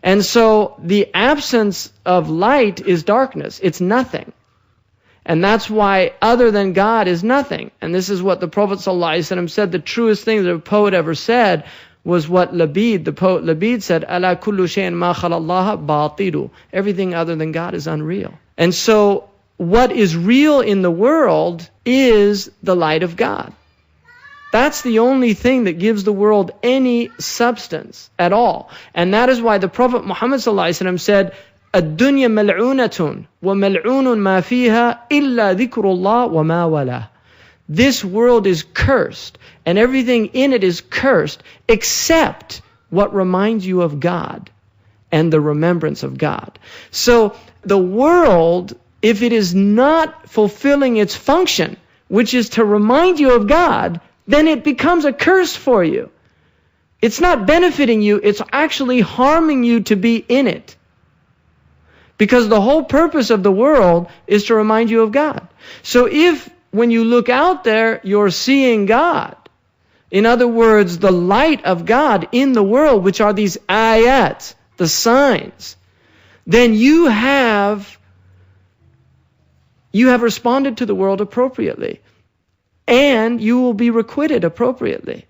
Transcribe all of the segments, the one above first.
And so the absence of light is darkness. It's nothing. And that's why other than God is nothing. And this is what the Prophet ﷺ said. The truest thing that a poet ever said was what Labid, the poet Labid said, "Ala kullu shay'in ma khala Allah batilu." Everything other than God is unreal. And so what is real in the world is the light of God. That's the only thing that gives the world any substance at all. And that is why the Prophet Muhammad ﷺ said, "Ad-dunya mal'unatun wa mal'unun ma fiha illa dhikrullah wa ma wala." This world is cursed, and everything in it is cursed except what reminds you of God and the remembrance of God. So the world, if it is not fulfilling its function, which is to remind you of God, then it becomes a curse for you. It's not benefiting you, it's actually harming you to be in it. Because the whole purpose of the world is to remind you of God. So if, when you look out there, you're seeing God, in other words, the light of God in the world, which are these ayat, the signs, then you have responded to the world appropriately. And you will be requited appropriately.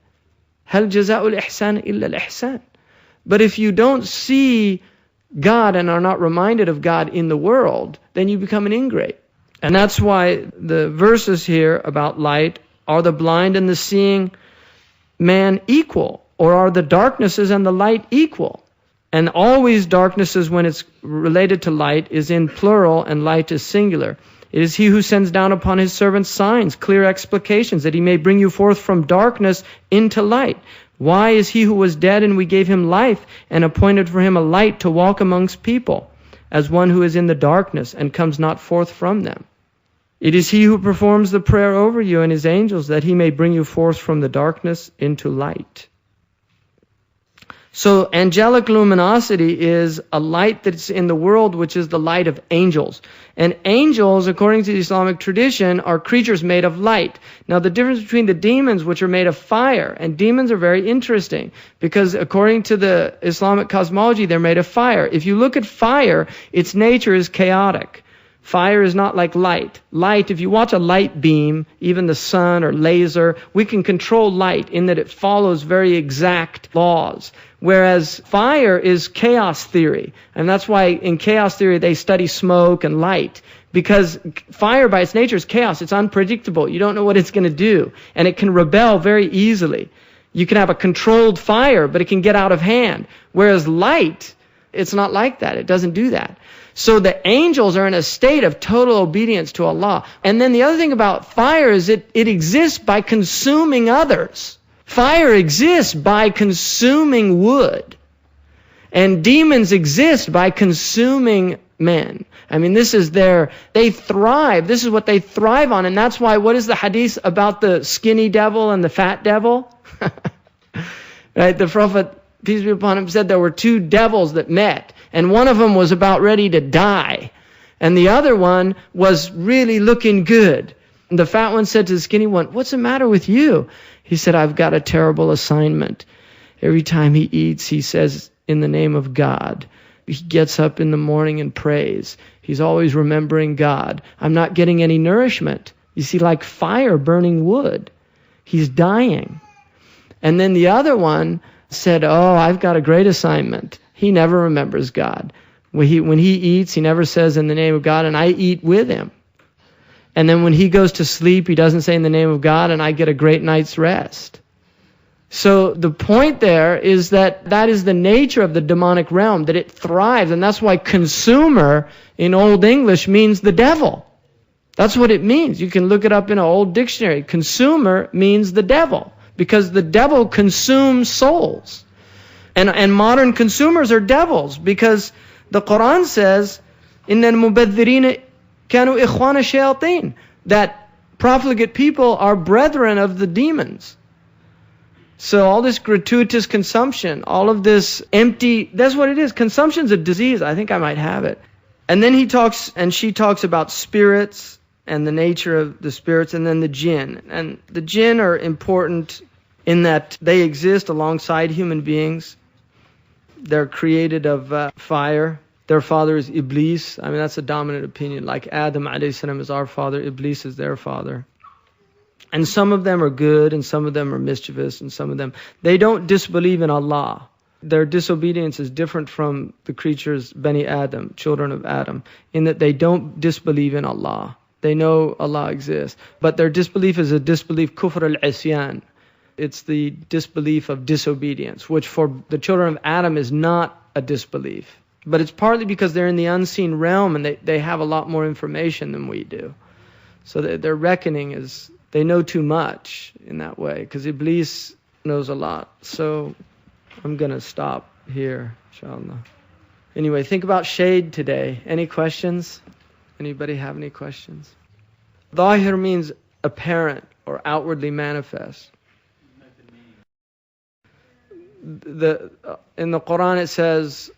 هَلْ جَزَاءُ الْإِحْسَانِ إِلَّا الْإِحْسَانِ. But if you don't see God and are not reminded of God in the world, then you become an ingrate. And that's why the verses here about light, are the blind and the seeing man equal? Or are the darknesses and the light equal? And always darknesses, when it's related to light, is in plural and light is singular. It is He who sends down upon His servants signs, clear explications, that He may bring you forth from darkness into light. Why is he who was dead and we gave him life and appointed for him a light to walk amongst people, as one who is in the darkness and comes not forth from them? It is He who performs the prayer over you and His angels, that He may bring you forth from the darkness into light. So angelic luminosity is a light that's in the world, which is the light of angels. And angels, according to the Islamic tradition, are creatures made of light. Now the difference between the demons, which are made of fire, and demons are very interesting, because according to the Islamic cosmology, they're made of fire. If you look at fire, its nature is chaotic. Fire is not like light. Light, if you watch a light beam, even the sun or laser, we can control light in that it follows very exact laws. Whereas fire is chaos theory. And that's why in chaos theory they study smoke and light. Because fire by its nature is chaos. It's unpredictable. You don't know what it's going to do. And it can rebel very easily. You can have a controlled fire, but it can get out of hand. Whereas light, it's not like that. It doesn't do that. So the angels are in a state of total obedience to Allah. And then the other thing about fire is it exists by consuming others. Fire exists by consuming wood. And demons exist by consuming men. I mean, they thrive. This is what they thrive on. And that's why, what is the hadith about the skinny devil and the fat devil? Right? The Prophet, peace be upon him, said there were two devils that met. And one of them was about ready to die. And the other one was really looking good. And the fat one said to the skinny one, "What's the matter with you?" He said, "I've got a terrible assignment. Every time he eats, he says, in the name of God. He gets up in the morning and prays. He's always remembering God. I'm not getting any nourishment. You see, like fire burning wood. He's dying." And then the other one said, "Oh, I've got a great assignment. He never remembers God. When he eats, he never says in the name of God, and I eat with him. And then when he goes to sleep, he doesn't say in the name of God, and I get a great night's rest." So the point there is that is the nature of the demonic realm, that it thrives. And that's why consumer in Old English means the devil. That's what it means. You can look it up in an old dictionary. Consumer means the devil, because the devil consumes souls. And modern consumers are devils, because the Qur'an says, إِنَّ الْمُبَذِّرِينَ كَانُوا إِخْوَانَ الشَّيَاطِينَ, that profligate people are brethren of the demons. So all this gratuitous consumption, all of this empty, that's what it is. Consumption's a disease. I think I might have it. And then she talks about spirits and the nature of the spirits, and then the jinn. And the jinn are important in that they exist alongside human beings. They're created of fire. Their father is Iblis. I mean, that's a dominant opinion. Like Adam alayhi salam is our father, Iblis is their father. And some of them are good, and some of them are mischievous, and some of them, they don't disbelieve in Allah. Their disobedience is different from the creatures, Bani Adam, children of Adam, in that they don't disbelieve in Allah. They know Allah exists. But their disbelief is a disbelief, kufr al-isyan. It's the disbelief of disobedience, which for the children of Adam is not a disbelief. But it's partly because they're in the unseen realm and they have a lot more information than we do. So their reckoning is, they know too much in that way, because Iblis knows a lot. So I'm going to stop here, inshallah. Anyway, think about shade today. Any questions? Anybody have any questions? Zahir means apparent or outwardly manifest. In the Qur'an it says,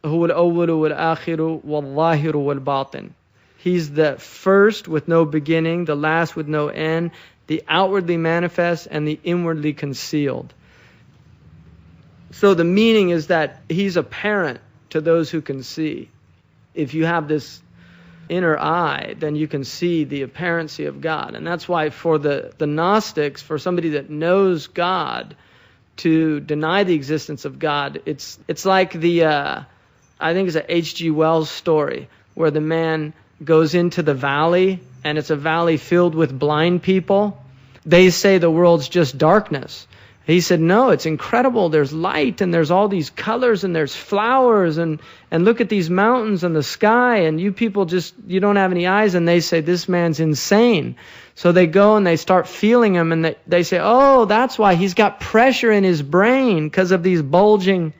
هو الأول والآخر والظاهر والباطن. He's the first with no beginning, the last with no end, the outwardly manifest and the inwardly concealed. So the meaning is that He's apparent to those who can see. If you have this inner eye, then you can see the apparency of God. And that's why for the Gnostics, for somebody that knows God, to deny the existence of God, it's like I think it's a H.G. Wells story, where the man goes into the valley, and it's a valley filled with blind people. They say the world's just darkness. He said, no, it's incredible. There's light, and there's all these colors, and there's flowers, and look at these mountains and the sky, and you people you don't have any eyes. And they say, this man's insane. So they go and they start feeling him, and they say, oh, that's why he's got pressure in his brain because of these bulging,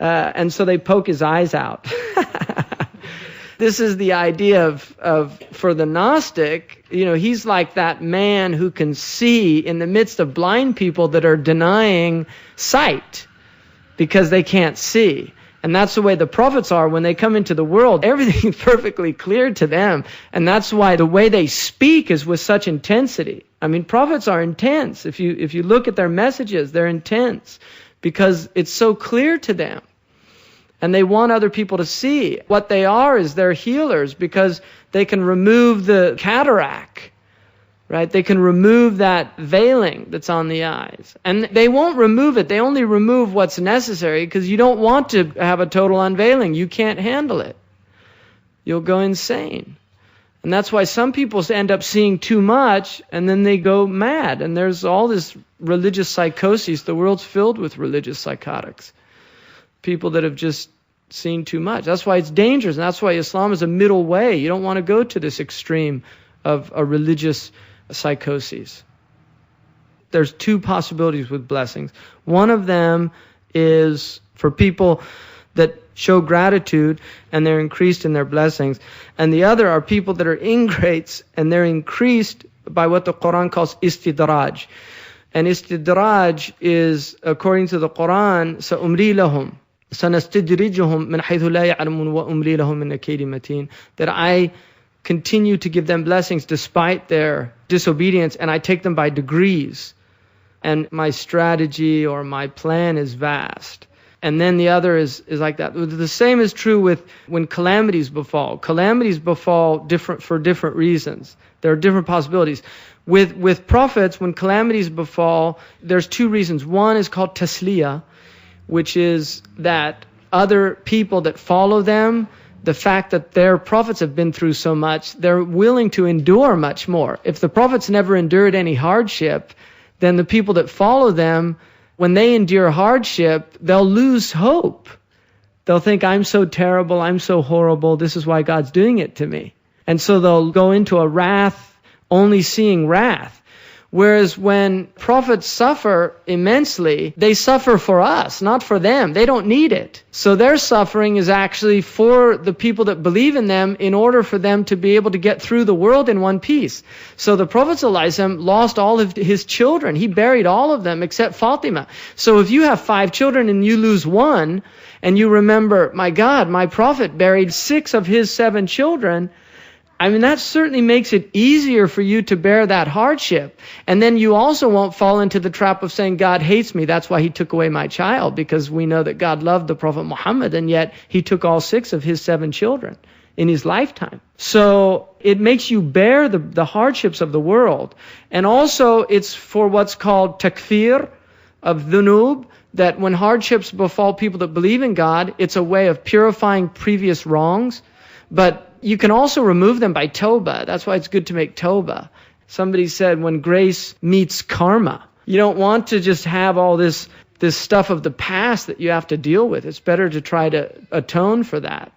and so they poke his eyes out. This is the idea of for the Gnostic, he's like that man who can see in the midst of blind people that are denying sight because they can't see. And that's the way the prophets are when they come into the world. Everything's perfectly clear to them. And that's why the way they speak is with such intensity. I mean, prophets are intense. If you look at their messages, they're intense because it's so clear to them. And they want other people to see. What they are is they're healers because they can remove the cataract, right? They can remove that veiling that's on the eyes. And they won't remove it. They only remove what's necessary because you don't want to have a total unveiling. You can't handle it. You'll go insane. And that's why some people end up seeing too much and then they go mad. And there's all this religious psychosis. The world's filled with religious psychotics. People that have just seen too much. That's why it's dangerous. And that's why Islam is a middle way. You don't want to go to this extreme of a religious psychosis. There's two possibilities with blessings. One of them is for people that show gratitude and they're increased in their blessings. And the other are people that are ingrates and they're increased by what the Qur'an calls istidraj. And istidraj is, according to the Qur'an, سَأُمْلِي لَهُمْ سَنَسْتِدْرِجُهُمْ مِنْ حَيْثُ لَا يَعْلَمُونَ وَأُمْلِي لَهُمْ مِنَ كَيْدِ مَتِينٍ. That I continue to give them blessings despite their disobedience, and I take them by degrees. And my strategy or my plan is vast. And then the other is like that. The same is true with when calamities befall. Calamities befall for different reasons. There are different possibilities. With prophets, when calamities befall, there's two reasons. One is called tasliyah, which is that other people that follow them, the fact that their prophets have been through so much, they're willing to endure much more. If the prophets never endured any hardship, then the people that follow them, when they endure hardship, they'll lose hope. They'll think, I'm so terrible, I'm so horrible, this is why God's doing it to me. And so they'll go into a wrath, only seeing wrath. Whereas when prophets suffer immensely, they suffer for us, not for them. They don't need it. So their suffering is actually for the people that believe in them in order for them to be able to get through the world in one piece. So the Prophet ﷺ lost all of his children. He buried all of them except Fatima. So if you have 5 children and you lose one, and you remember, my God, my Prophet buried 6 of his 7 children, I mean, that certainly makes it easier for you to bear that hardship. And then you also won't fall into the trap of saying, God hates me, that's why he took away my child, because we know that God loved the Prophet Muhammad, and yet he took all 6 of his 7 children in his lifetime. So it makes you bear the hardships of the world. And also it's for what's called takfir of dhunub, that when hardships befall people that believe in God, it's a way of purifying previous wrongs. But you can also remove them by tawbah. That's why it's good to make tawbah. Somebody said when grace meets karma, you don't want to just have all this stuff of the past that you have to deal with. It's better to try to atone for that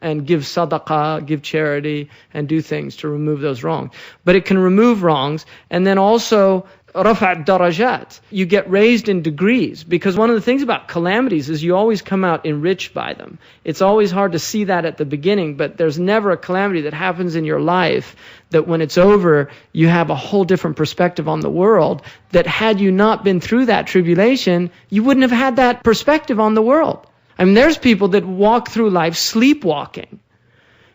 and give sadaqah, give charity, and do things to remove those wrongs. But it can remove wrongs, and then also rafa' darajat. You get raised in degrees, because one of the things about calamities is you always come out enriched by them. It's always hard to see that at the beginning, but there's never a calamity that happens in your life that when it's over, you have a whole different perspective on the world, that had you not been through that tribulation, you wouldn't have had that perspective on the world. I mean, there's people that walk through life sleepwalking,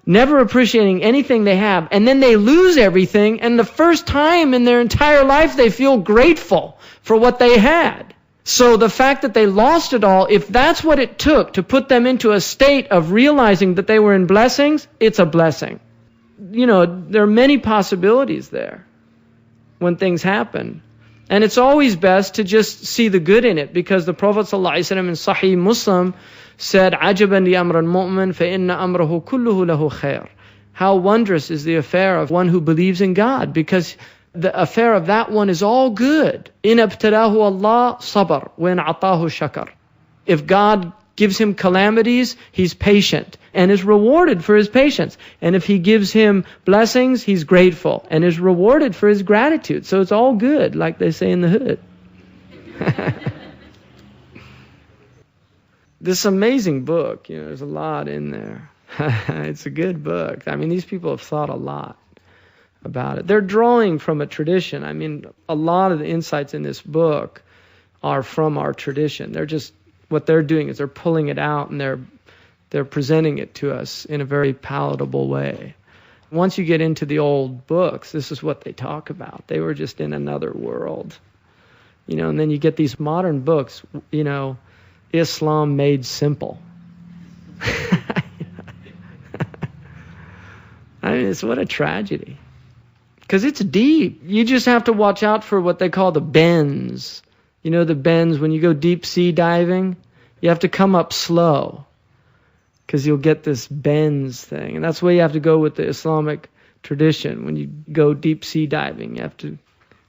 never appreciating anything they have, and then they lose everything, and the first time in their entire life they feel grateful for what they had. So the fact that they lost it all, if that's what it took to put them into a state of realizing that they were in blessings, it's a blessing. You know, there are many possibilities there when things happen. And it's always best to just see the good in it, because the Prophet ﷺ in Sahih Muslim said, عَجَبًا لِأَمْرَ الْمُؤْمِنِ فَإِنَّ أَمْرَهُ كُلُّهُ لَهُ خَيْرٌ. How wondrous is the affair of one who believes in God, because the affair of that one is all good. إِنْ أَبْتَلَاهُ اللَّهُ صَبَرْ وَإِنْ عَطَاهُ شَكَرْ. If God gives him calamities, he's patient and is rewarded for his patience. And if he gives him blessings, he's grateful and is rewarded for his gratitude. So it's all good, like they say in the hood. This amazing book, you know, there's a lot in there. It's a good book. I mean, these people have thought a lot about it. They're drawing from a tradition. I mean, a lot of the insights in this book are from our tradition. They're just, what they're doing is they're pulling it out and they're presenting it to us in a very palatable way. Once you get into the old books, this is what they talk about. They were just in another world. You know, and then you get these modern books, you know, Islam made simple. I mean, it's what a tragedy. Because it's deep. You just have to watch out for what they call the bends. You know the bends when you go deep sea diving? You have to come up slow, because you'll get this bends thing. And that's why you have to go with the Islamic tradition. When you go deep sea diving, you have to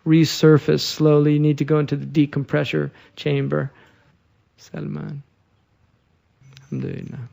resurface slowly. You need to go into the decompressor chamber. Salman. Alhamdulillah.